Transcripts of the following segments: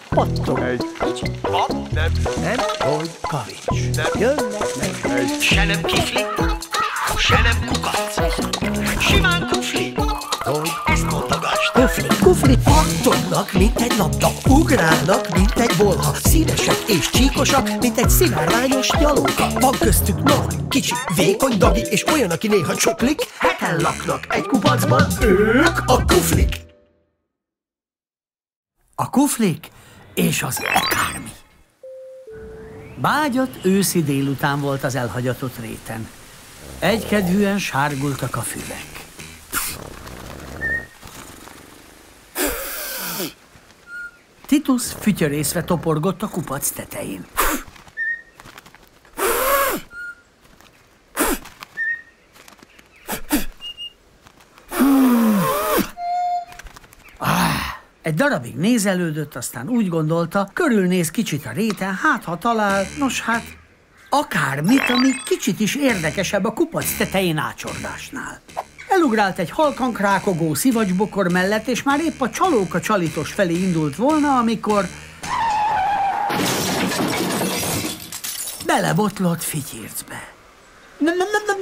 Pattog egy pap, nem hogy kavics. Jönnek meg. Se nem kifli, se nem kukac. Simán kufli, ezt mondogasd. Kufli pattognak, mint egy labda. Ugrálnak, mint egy bolha. Színesek és csíkosak, mint egy szivárványos nyalóka. Van köztük nagy, kicsi, vékony dagi, és olyan, aki néha csoklik. Heten laknak egy kupacban, ők a kuflik. A kuflik és az akármi. Bágyat őszi délután volt az elhagyatott réten. Egykedvűen sárgultak a füvek. Titus fütyörészve toporgott a kupac tetején. Egy darabig nézelődött, aztán úgy gondolta, körülnéz kicsit a réten, hát ha talál, nos hát, akármit, ami kicsit is érdekesebb a kupac tetején ácsordásnál. Elugrált egy halkan krákogó szivacsbokor mellett, és már épp a csalóka csalitos felé indult volna, amikor belebotlott Fityircbe.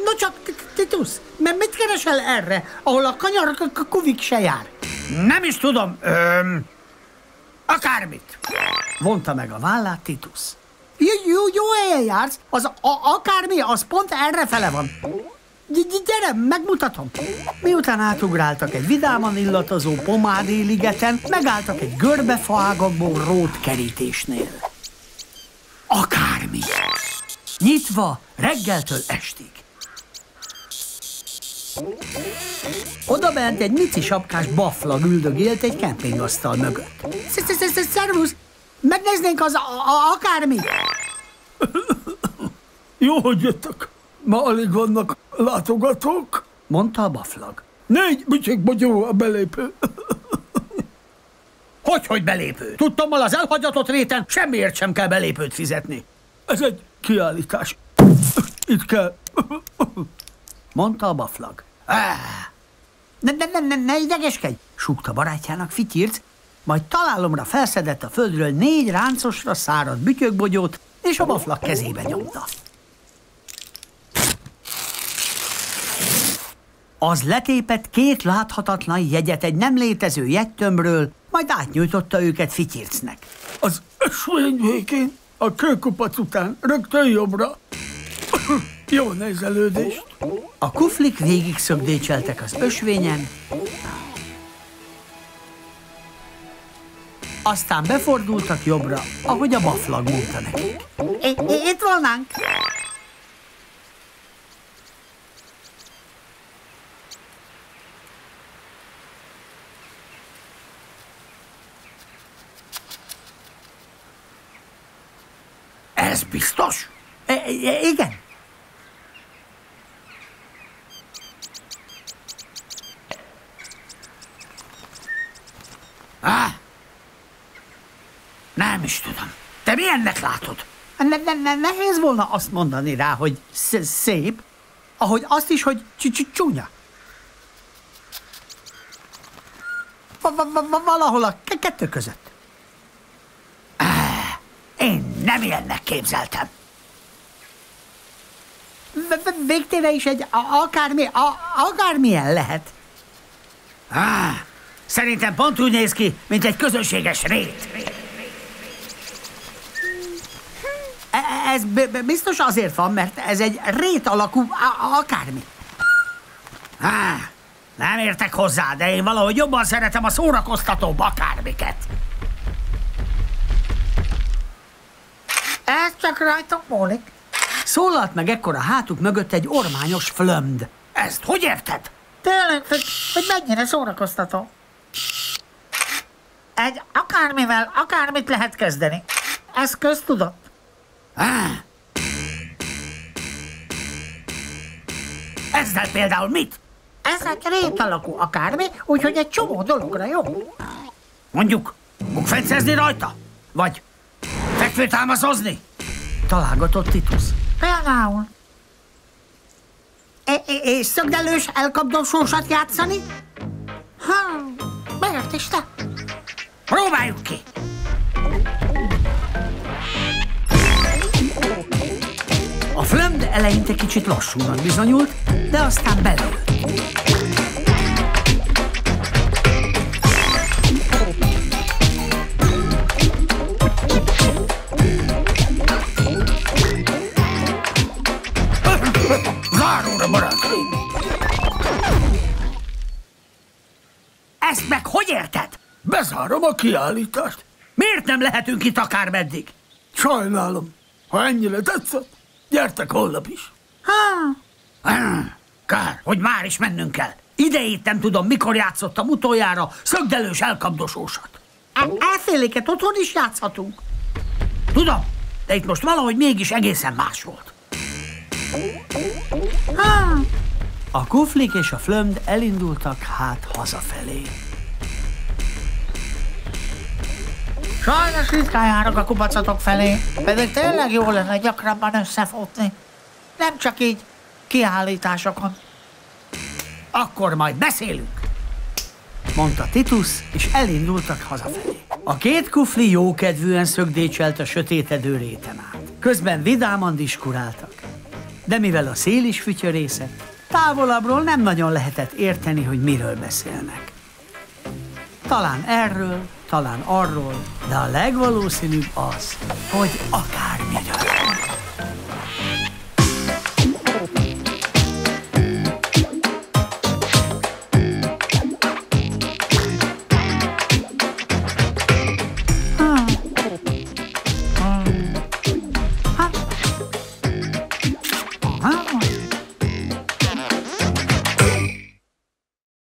No csak, Titus, mert mit keresel erre, ahol a kanyar kuvik se jár? Nem is tudom, akármit. Vonta meg a vállát Titus. Jó helyen jársz, az akármi, az pont errefele van. Gyere, megmutatom. Miután átugráltak egy vidáman illatozó pomádéligeten, megálltak egy görbefaágakból rót kerítésnél. Akármi. Nyitva reggeltől estig. Oda bent egy mici sapkás baflag üldögélt egy kempingasztal mögött. Szervusz! Megnéznénk az akármit? Jó, hogy jöttök. Ma alig vannak látogatók, mondta a baflag. 4 bütyökbogyó a belépő. Hogy belépő? Tudtommal az elhagyatott réten semmiért sem kell belépőt fizetni. Ez egy kiállítás. Itt kell. Mondta a baflag. Ne idegeskedj, súgta barátjának Fityirc, majd találomra felszedett a földről 4 ráncosra száradt bütyökbogyót, és a baflag kezébe nyomta. Az letépett 2 láthatatlan jegyet egy nem létező jegytömbről, majd átnyújtotta őket Fityircnek. Az ösvény végén, a kőkupac után, rögtön jobbra. Jó nézelődést! A kuflik végig szögdécseltek az ösvényen, aztán befordultak jobbra, ahogy a baflag mondta nekik. Itt volnánk! Ez biztos? Igen. Nem is tudom. Te milyennek látod? Nehéz volna azt mondani rá, hogy szép, ahogy azt is, hogy csúnya. Valahol a kettő között. Én nem ilyennek képzeltem. Végtére is egy akármilyen lehet. Szerintem pont úgy néz ki, mint egy közönséges rét. Ez biztos azért van, mert ez egy rét alakú akármi. Nem értek hozzá, de én valahogy jobban szeretem a szórakoztatóbb akármiket. Ez csak rajtok múlik. Szólalt meg ekkor a hátuk mögött egy ormányos flömd. Ezt hogy érted? Tényleg, hogy mennyire szórakoztató. Egy akármivel akármit lehet kezdeni. Ez köztudott. Ezzel például mit? Ez egy rét alakú akármi, úgyhogy egy csomó dologra jó. Mondjuk, bukfencezni rajta? Vagy fekvőtámaszozni? Találgatott Titus. Például. És szögdelős elkapdosósat játszani? Miért Miért is ne? Próbáljuk ki! A flömd eleinte kicsit lassúnak bizonyult, de aztán belőtt. Záróra, barátaim! Ezt meg hogy érted? Bezárom a kiállítást. Miért nem lehetünk itt akármeddig? Sajnálom. Ha ennyire tetszett, gyertek holnap is. Kár, hogy már is mennünk kell. Idejét nem tudom, mikor játszottam utoljára szögdelős elkapdosósat. Elféléket otthon is játszhatunk. Tudom, de itt most valahogy mégis egészen más volt. A kuflik és a flömd elindultak hát hazafelé. Sajnos ritkán járok a kupacotok felé, pedig tényleg jó lenne gyakrabban összefutni. Nem csak így kiállításokon. Akkor majd beszélünk. Mondta Titus, és elindultak hazafelé. A két kufli jókedvűen szögdécselt a sötétedő réten át. Közben vidáman diskuráltak. De mivel a szél is fütyörészett, távolabbról nem nagyon lehetett érteni, hogy miről beszélnek. Talán erről, talán arról, de a legvalószínűbb az, hogy akármiről.